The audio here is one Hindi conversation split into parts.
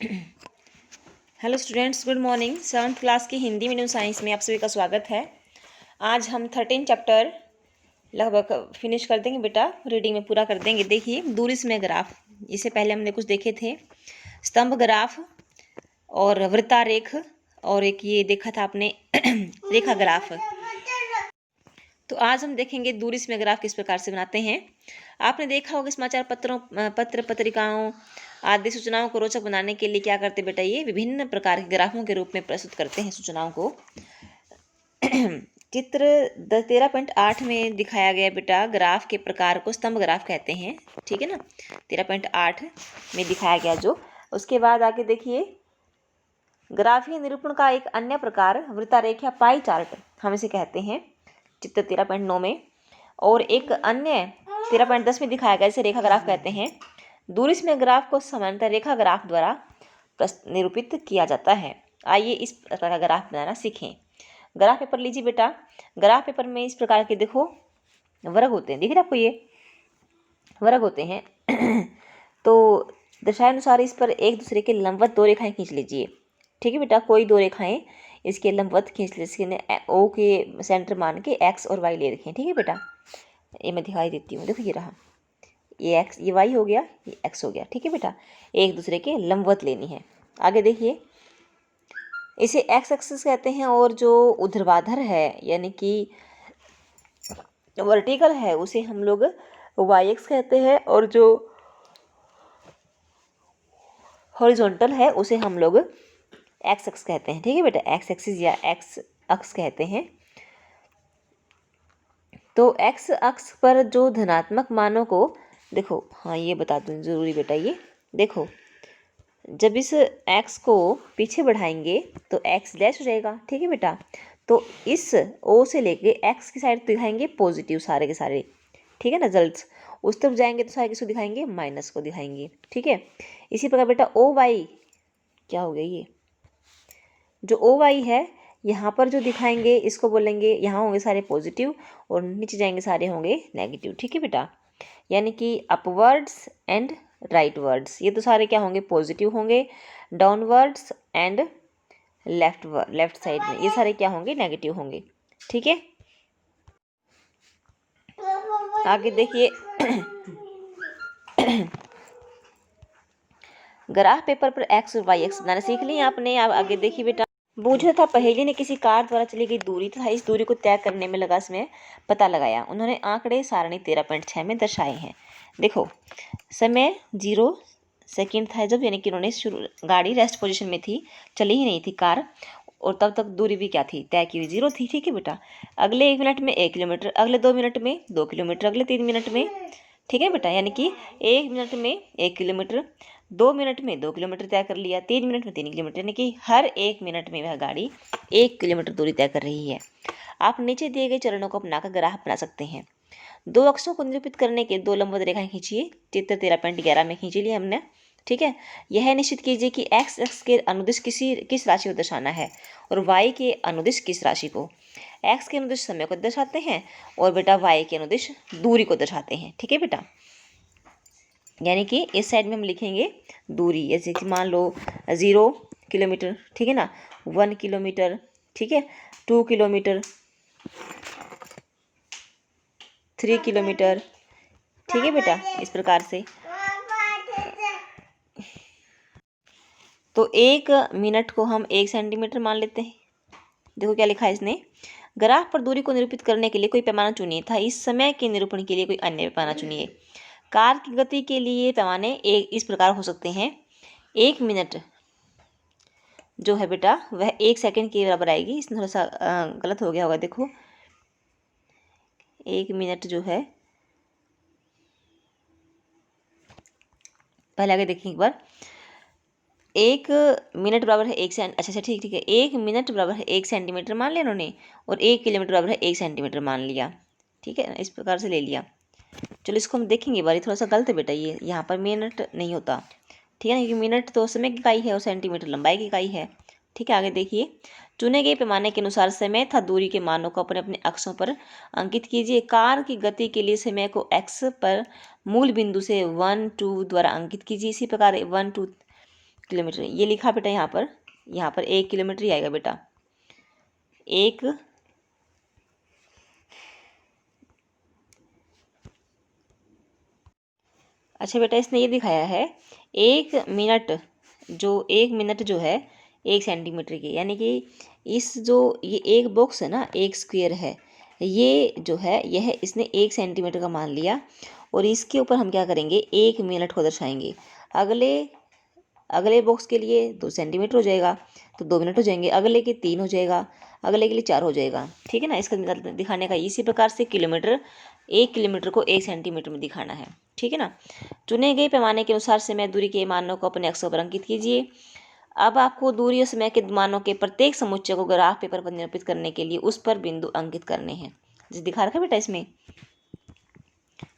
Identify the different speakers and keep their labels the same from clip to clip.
Speaker 1: Hello students, good morning. 7th class की हिंदी मीडियम साइंस में आप सभी का स्वागत है। आज हम 13 चैप्टर लगभग फिनिश कर देंगे बेटा, रीडिंग में पूरा कर देंगे। देखिए, दूरी में ग्राफ, इससे पहले हमने कुछ देखे थे, स्तंभ ग्राफ और वृत्तारेख, और एक ये देखा था आपने रेखा ग्राफ। तो आज हम देखेंगे दूरी में ग्राफ किस प्रकार से बनाते हैं। आपने देखा होगा समाचार पत्रिकाओं आदि सूचनाओं को रोचक बनाने के लिए क्या करते बेटा, ये विभिन्न प्रकार के ग्राफों के रूप में प्रस्तुत करते हैं सूचनाओं को। चित्र 13.8 में दिखाया गया बेटा ग्राफ के प्रकार को स्तंभ ग्राफ कहते हैं, ठीक है ना। 13.8 में दिखाया गया जो, उसके बाद आगे देखिए, ग्राफीय निरूपण का एक अन्य प्रकार वृत्तारेख या पाई चार्ट हम इसे कहते हैं, चित्र 13.9 में। और एक अन्य 13.10 में दिखाया गया, इसे रेखा ग्राफ कहते हैं। दूरी में ग्राफ को सामान्यतः रेखा ग्राफ द्वारा निरूपित किया जाता है। आइए इस प्रकार का ग्राफ बनाना सीखें। ग्राफ पेपर लीजिए बेटा। ग्राफ पेपर में इस प्रकार के देखो वर्ग होते हैं, दिख रहे आपको, ये वर्ग होते हैं। तो दशानुसार इस पर एक दूसरे के लंबवत दो रेखाएं खींच लीजिए, ठीक है बेटा। कोई दो रेखाएं इसके लंबवत खींच लीजिए, ओ के सेंटर मान के एक्स और वाई ले रखें, ठीक है बेटा। ये मैं दिखाई देती हूँ, देखो ये रहा, ये एक्स, ये वाई हो गया, ये एक्स हो गया, ठीक है बेटा। एक दूसरे के लंबवत लेनी है। आगे देखिए, इसे एक्स एक्सिस कहते हैं, और जो ऊर्ध्वाधर है यानी कि वर्टिकल है उसे हम लोग वाई एक्स कहते हैं, और जो हॉरिजॉन्टल है उसे हम लोग एक्स एक्स कहते हैं, ठीक है बेटा। एक्स एक्सिस या एक्स अक्ष कहते हैं। तो एक्स अक्ष पर जो धनात्मक मानों को देखो, हाँ ये बता दूँ जरूरी बेटा, ये देखो, जब इस x को पीछे बढ़ाएंगे तो x डैश हो जाएगा, ठीक है बेटा। तो इस o से लेके x की साइड दिखाएंगे पॉजिटिव सारे के सारे, ठीक है ना। रिजल्ट्स उस तरफ जाएंगे तो सारे किसको दिखाएंगे, माइनस को दिखाएंगे, ठीक है। इसी प्रकार बेटा ओ वाई क्या हो गया, ये जो ओ वाई है यहाँ पर जो दिखाएंगे इसको बोलेंगे, यहाँ होंगे सारे पॉजिटिव और नीचे जाएंगे सारे होंगे नेगेटिव, ठीक है बेटा। यानी कि अपवर्ड्स एंड राइट वर्ड्स, ये तो सारे क्या होंगे, पॉजिटिव होंगे। डाउनवर्ड्स एंड लेफ्ट साइड में ये सारे क्या होंगे, नेगेटिव होंगे, ठीक है। आगे देखिए, ग्राफ पेपर पर एक्स और वाई एक्स बनाना सीख लिया आपने। आगे देखिए बेटा, बूझा था पहेली ने किसी कार द्वारा चली गई दूरी तथा इस दूरी को तय करने में लगा समय पता लगाया। उन्होंने आंकड़े सारणी 13.6 में दर्शाए हैं। देखो, समय 0 सेकंड था जब, यानी कि उन्होंने गाड़ी रेस्ट पोजीशन में थी, चली ही नहीं थी कार, और तब तक दूरी भी क्या थी, तय की हुई 0 थी, ठीक है बेटा। अगले 1 मिनट में 1 किलोमीटर, अगले 2 मिनट में 2 किलोमीटर, अगले 3 मिनट में, ठीक है बेटा। यानी कि 1 मिनट में 1 किलोमीटर, 2 मिनट में 2 किलोमीटर तय कर लिया, 3 मिनट में 3 किलोमीटर, यानी कि हर 1 मिनट में वह गाड़ी 1 किलोमीटर दूरी तय कर रही है। आप नीचे दिए गए चरणों को अपनाकर ग्राफ बना सकते हैं। दो अक्षों को निरूपित करने के दो लंबवत रेखाएं खींचिए। चित्र 13.11 में खींची लिया हमने, ठीक है। यह निश्चित कीजिए कि एक्स एक्स के अनुदिश किस राशि को दर्शाना है और वाई के अनुदिश किस राशि को। एक्स के अनुदिश समय को दर्शाते हैं और बेटा वाई के अनुदिश दूरी को दर्शाते हैं, ठीक है बेटा। यानी कि इस साइड में हम लिखेंगे दूरी, जैसे कि मान लो 0 किलोमीटर, ठीक है ना, 1 किलोमीटर, ठीक है, 2 किलोमीटर, 3 किलोमीटर, ठीक है बेटा, इस प्रकार से। तो 1 मिनट को हम 1 सेंटीमीटर मान लेते हैं। देखो क्या लिखा है इसने, ग्राफ पर दूरी को निरूपित करने के लिए कोई पैमाना चुनिए था, इस समय के निरूपण के लिए कोई अन्य पैमाना चुनिए। कार की गति के लिए पैमाने एक इस प्रकार हो सकते हैं। 1 मिनट जो है बेटा वह 1 सेकंड के बराबर आएगी। इसमें थोड़ा सा गलत हो गया होगा, देखो 1 मिनट जो है, पहले आगे देखिए एक बार। 1 मिनट बराबर है 1 अच्छा ठीक है, 1 मिनट बराबर है 1 सेंटीमीटर मान लिया उन्होंने, और 1 किलोमीटर बराबर है 1 सेंटीमीटर मान लिया, ठीक है, इस प्रकार से ले लिया। चलो इसको हम देखेंगे बारी, थोड़ा सा गलत है बेटा, ये यहाँ पर मिनट नहीं होता, ठीक है ना, क्योंकि मिनट तो समय की इकाई है और सेंटीमीटर लंबाई की इकाई है, ठीक है। आगे देखिए, चुने गए पैमाने के अनुसार समय तथा दूरी के मानों को अपने अपने अक्षों पर अंकित कीजिए। कार की गति के लिए समय को एक्स पर मूल बिंदु से 1 2 द्वारा अंकित कीजिए। इसी प्रकार 1 2 किलोमीटर। ये लिखा बेटा यहाँ पर 1 किलोमीटर ही आएगा बेटा। एक अच्छा बेटा, इसने ये दिखाया है 1 मिनट जो है 1 सेंटीमीटर की, यानी कि ये एक बॉक्स है ना, एक स्क्वायर है, ये जो है यह इसने 1 सेंटीमीटर का मान लिया और इसके ऊपर हम क्या करेंगे, 1 मिनट को दर्शाएंगे। अगले बॉक्स के लिए 2 सेंटीमीटर हो जाएगा तो 2 मिनट हो जाएंगे, अगले के 3 हो जाएगा, अगले के लिए 4 हो जाएगा। ठीक है ना, इसका दिखाने का इसी प्रकार से 1 किलोमीटर को 1 सेंटीमीटर में दिखाना है। ठीक है ना। चुने गए पैमाने के अनुसार समय दूरी के मानों को अपने अक्षर पर अंकित कीजिए। अब आपको दूरी और समय के मानों के प्रत्येक समुच्चय को ग्राफ पेपर पर निरूपित करने के लिए उस पर बिंदु अंकित करने हैं। जिस दिखा रखा है बेटा इसमें,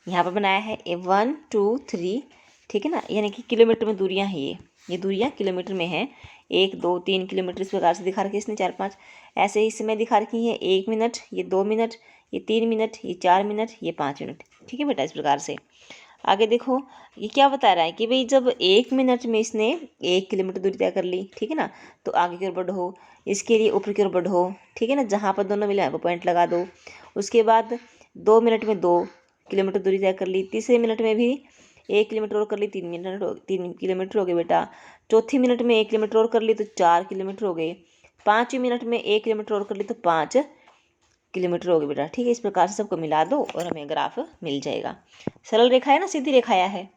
Speaker 1: यहाँ पर बनाया है 1 2 3। ठीक है ना, यानी कि किलोमीटर में दूरियां हैं ये दूरियां किलोमीटर में हैं। 1 2 3 किलोमीटर इस प्रकार से दिखा रखी है इसने, 4 5 ऐसे ही समय दिखा रखी है। 1 मिनट, ये 2 मिनट, ये 3 मिनट, ये 4 मिनट, ये 5 मिनट। ठीक है बेटा, इस प्रकार से आगे देखो ये क्या बता रहा है कि भाई जब 1 मिनट में इसने 1 किलोमीटर दूरी तय कर ली, ठीक है ना, तो आगे की ओर बढ़ो, इसके लिए ऊपर की ओर बढ़ो। ठीक है ना, जहाँ पर दोनों मिले वो पॉइंट लगा दो। उसके बाद 2 मिनट में 2 किलोमीटर दूरी तय कर ली, तीसरे मिनट में भी 1 किलोमीटर और कर ली, 3 किलोमीटर हो गए बेटा। चौथी मिनट में 1 किलोमीटर और कर ली तो 4 किलोमीटर हो गए। 5वीं मिनट में 1 किलोमीटर और कर ली तो 5 किलोमीटर हो गए बेटा। ठीक है, इस प्रकार से सबको मिला दो और हमें ग्राफ मिल जाएगा। सरल रेखा है ना, सीधी रेखाया है।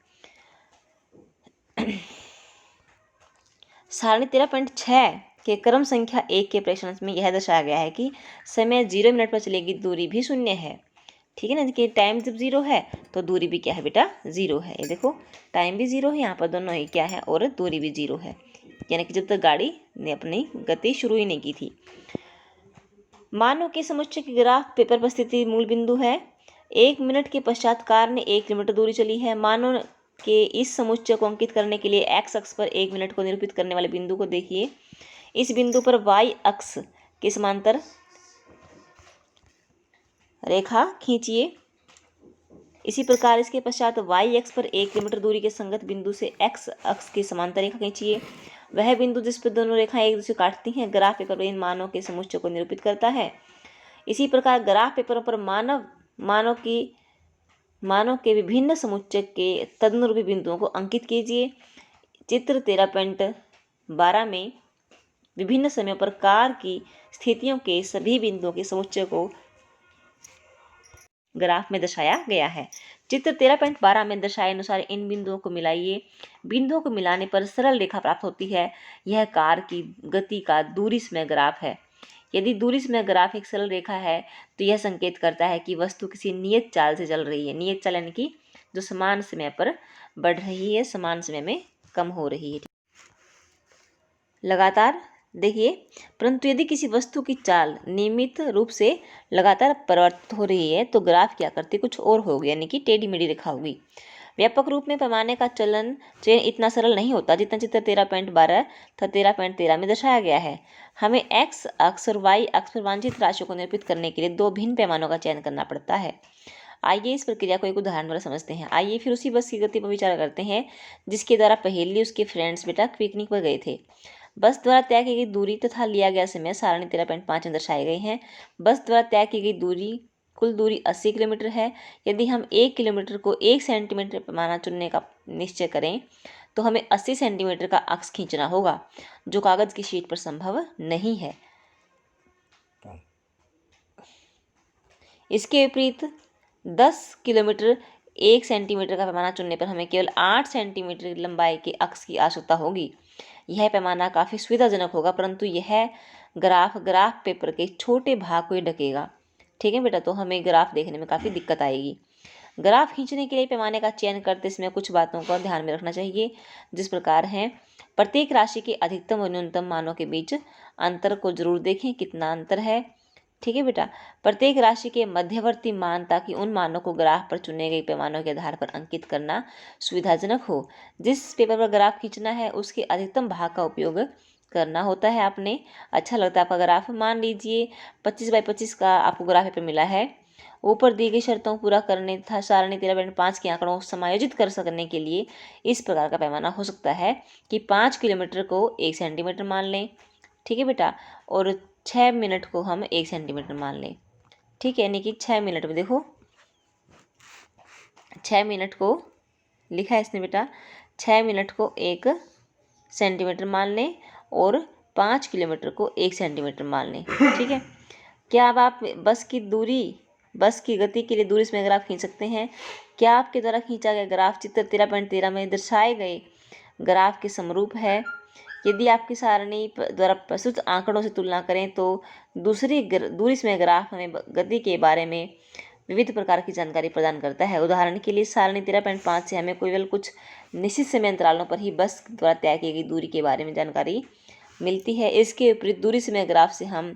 Speaker 1: सारणी 13.6 के क्रम संख्या 1 के प्रश्न में यह दर्शाया गया है कि समय 0 मिनट पर चलेगी दूरी भी शून्य है। ठीक है ना, कि टाइम जब 0 है तो दूरी भी क्या है बेटा, 0 है। ये देखो टाइम भी 0 है, यहाँ पर दोनों ही क्या है और दूरी भी 0 है, यानी कि जब तक गाड़ी ने अपनी गति शुरू ही नहीं की थी। मानव के समुच्चय की ग्राफ पेपर पर स्थिति मूल बिंदु है। 1 मिनट के पश्चात कार ने 1 किलोमीटर दूरी चली है। मानव के इस समुच्चय को अंकित करने के लिए x अक्ष पर 1 मिनट को निरूपित करने वाले बिंदु को देखिए। इस बिंदु पर y अक्ष के समांतर रेखा खींचिए। इसी प्रकार इसके पश्चात y अक्ष पर 1 किलोमीटर दूरी के संगत बिंदु से x अक्ष की समांतर रेखा खींचिए। वह बिंदु जिस पर दोनों रेखाएं एक दूसरे काटती हैं ग्राफ पेपर पर इन मानों के समुच्चय को निरूपित करता है। इसी प्रकार ग्राफ पेपर पर मानव के विभिन्न समुच्चय के तदनुरूपी बिंदुओं को अंकित कीजिए। चित्र 13.12 में विभिन्न समय पर कार की स्थितियों के सभी बिंदुओं के समुच्चय को ग्राफ में दर्शाया गया है। चित्र 13.12 में दर्शाए अनुसार इन बिंदुओं को मिलाइए। बिंदुओं को मिलाने पर सरल रेखा प्राप्त होती है। यह कार की गति का दूरी समय ग्राफ है। यदि दूरी समय ग्राफ एक सरल रेखा है तो यह संकेत करता है कि वस्तु किसी नियत चाल से चल रही है। नियत चाल यानी कि जो समान समय पर बढ़ रही है, समान समय में कम हो रही है। लगातार देखिए, परंतु यदि किसी वस्तु की चाल नियमित रूप से लगातार परिवर्तित हो रही है तो ग्राफ क्या करती कुछ और होगी, यानी कि टेढ़ी मेढ़ी रेखा होगी। व्यापक रूप में पैमाने का चयन इतना सरल नहीं होता जितना चित्र 13.12 तथा 13.13 में दर्शाया गया है। हमें x अक्ष और y अक्ष पर वांछित राशियों को निरूपित करने के लिए 2 भिन्न पैमानों का चयन करना पड़ता है। आइए इस प्रक्रिया को एक उदाहरण द्वारा समझते हैं। आइए फिर उसी बस की गति पर विचार करते हैं जिसके द्वारा पहेली उसके फ्रेंड्स बेटा पिकनिक पर गए थे। बस द्वारा तय की गई दूरी तथा लिया गया समय सारणी 13.5 में दर्शाए गए हैं। बस द्वारा तय की गई कुल दूरी 80 किलोमीटर है। यदि हम 1 किलोमीटर को 1 सेंटीमीटर पैमाना चुनने का निश्चय करें तो हमें 80 सेंटीमीटर का अक्ष खींचना होगा, जो कागज की शीट पर संभव नहीं है। इसके विपरीत 10 किलोमीटर 1 सेंटीमीटर का पैमाना चुनने पर हमें केवल 8 सेंटीमीटर लंबाई के अक्ष की आवश्यकता होगी। यह पैमाना काफ़ी सुविधाजनक होगा, परंतु यह ग्राफ पेपर के छोटे भाग को ही ढकेगा। ठीक है बेटा, तो हमें ग्राफ देखने में काफ़ी दिक्कत आएगी। ग्राफ खींचने के लिए पैमाने का चयन करते समय कुछ बातों को ध्यान में रखना चाहिए, जिस प्रकार है। प्रत्येक राशि के अधिकतम और न्यूनतम मानों के बीच अंतर को जरूर देखें, कितना अंतर है। ठीक है बेटा, प्रत्येक राशि के मध्यवर्ती मान ताकि उन मानों को ग्राफ पर चुने गए पैमानों के आधार पर अंकित करना सुविधाजनक हो। जिस पेपर पर ग्राफ खींचना है उसके अधिकतम भाग का उपयोग करना होता है। आपने अच्छा लगता है आपका ग्राफ, मान लीजिए 25 बाई 25 का आपको ग्राफ पेपर मिला है ऊपर दी गई शर्तों को पूरा करने तथा सारणी 13.5 के आंकड़ों को समायोजित कर सकने के लिए इस प्रकार का पैमाना हो सकता है कि 5 किलोमीटर को 1 सेंटीमीटर मान लें, ठीक है बेटा, और 6 मिनट को हम 1 सेंटीमीटर मान लें, ठीक है। यानी कि 6 मिनट में देखो 6 मिनट को लिखा है इसने बेटा, 6 मिनट को 1 सेंटीमीटर मान लें और 5 किलोमीटर को 1 सेंटीमीटर मान लें, ठीक है। क्या अब आप बस की गति के लिए दूरी में ग्राफ खींच सकते हैं? क्या आपके द्वारा खींचा गया ग्राफ चित्र 13.13 में दर्शाए गए ग्राफ के समरूप है? यदि आपकी सारणी द्वारा प्रस्तुत आंकड़ों से तुलना करें तो दूरी में ग्राफ हमें गति के बारे में विविध प्रकार की जानकारी प्रदान करता है। उदाहरण के लिए सारणी 13.5 से हमें केवल कुछ निश्चित समय अंतरालों पर ही बस द्वारा तय की गई दूरी के बारे में जानकारी मिलती है। इसके विपरीत दूरी समय ग्राफ से हम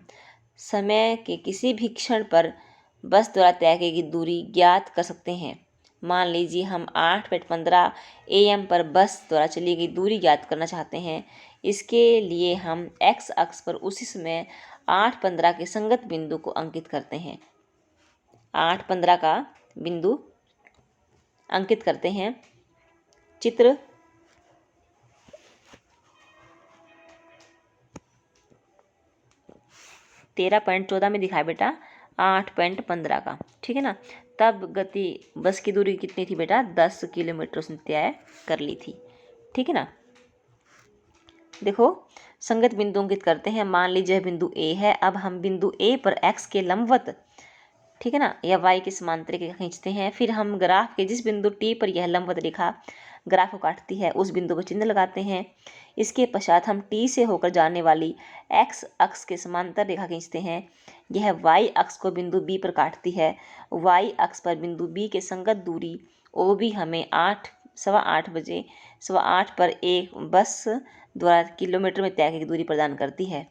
Speaker 1: समय के किसी भी क्षण पर बस द्वारा तय की गई दूरी ज्ञात कर सकते हैं। मान लीजिए हम 8:15 AM पर बस द्वारा चली गई दूरी ज्ञात करना चाहते हैं। इसके लिए हम x अक्ष पर उसी समय 8:15 के संगत बिंदु को अंकित करते हैं। 8:15 का बिंदु अंकित करते हैं। चित्र 13.14 में दिखा है बेटा 8.15 का, ठीक है ना। तब गति बस की दूरी कितनी थी बेटा? 10 किलोमीटर उसने तय कर ली थी, ठीक है ना। देखो संगत बिंदु अंकित करते हैं। मान लीजिए बिंदु ए है। अब हम बिंदु ए पर x के लंबवत, ठीक है ना, या y के समांतर रेखा खींचते हैं। फिर हम ग्राफ के जिस बिंदु T पर यह लंबवत रेखा ग्राफ को काटती है उस बिंदु पर चिन्ह लगाते हैं। इसके पश्चात हम T से होकर जाने वाली x अक्ष के समांतर रेखा खींचते हैं। यह y अक्ष को बिंदु B पर काटती है। y अक्ष पर बिंदु B के संगत दूरी OB हमें 8:15 पर एक बस द्वारा किलोमीटर में तय की दूरी प्रदान करती है।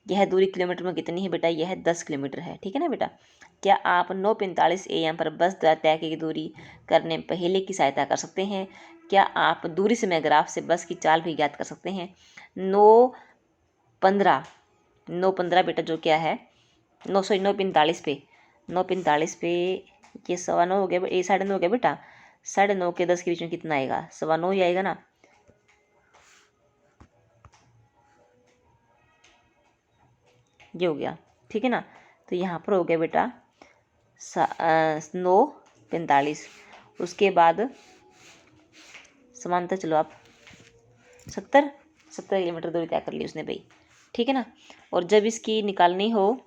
Speaker 1: यह दूरी किलोमीटर में कितनी है बेटा? यह 10 किलोमीटर है, ठीक है ना बेटा। क्या आप 9:45 AM पर बस द्वारा तय की गई करने में पहेली की सहायता कर सकते हैं? क्या आप दूरी समय ग्राफ से बस की चाल भी ज्ञात कर सकते हैं? 9:15 बेटा जो क्या है 9:45 पे 9:45 पे ये 9:15 हो गया, ये 9:30 हो गया बेटा। 9:30 के 10 के बीच में कितना आएगा? 9:15 ही आएगा ना। ये हो गया, ठीक है ना। तो यहाँ पर हो गया बेटा 9:45। उसके बाद समांतर चलो आप 70 किलोमीटर दूरी तय कर ली उसने भाई, ठीक है ना। और जब इसकी निकालनी हो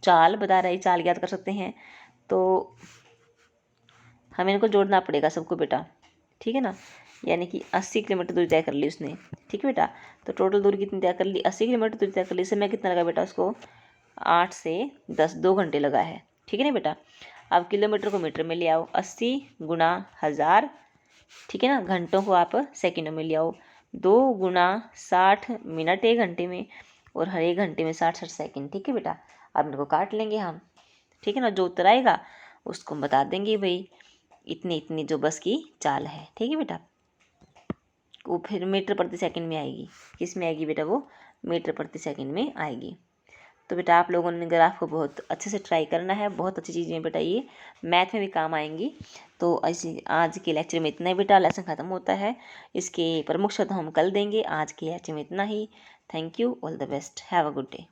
Speaker 1: चाल, बता रही चाल ज्ञात कर सकते हैं, तो हमें इनको जोड़ना पड़ेगा सबको बेटा, ठीक है ना। यानी कि 80 किलोमीटर दूरी तय कर ली उसने, ठीक है बेटा। तो टोटल दूरी कितनी तय कर ली? 80 किलोमीटर दूरी तय कर ली। समय कितना लगा बेटा उसको? 8 से 10 2 घंटे लगा है, ठीक है ना बेटा। अब किलोमीटर को मीटर में ले आओ। 80 गुणा 1000, ठीक है ना। घंटों को आप सेकंडों में ले आओ। 2 गुणा 60 मिनट 1 घंटे में, और हर 1 घंटे में 60 सेकंड, ठीक है बेटा। अब इनको काट लेंगे हम, ठीक है ना। जो उत्तर आएगा उसको हम बता देंगे भाई इतनी इतनी जो बस की चाल है, ठीक है बेटा। वो फिर मीटर प्रति सेकंड में आएगी। किस में आएगी बेटा? वो मीटर प्रति सेकंड में आएगी। तो बेटा आप लोगों ने ग्राफ को बहुत अच्छे से ट्राई करना है। बहुत अच्छी चीज़ें बेटा ये मैथ में भी काम आएंगी। तो ऐसी आज के लेक्चर में इतना ही बेटा, लेसन ख़त्म होता है। इसके प्रमुख शब्द हम कल देंगे। आज के लेक्चर में इतना ही। Thank you, all the best, have a good day.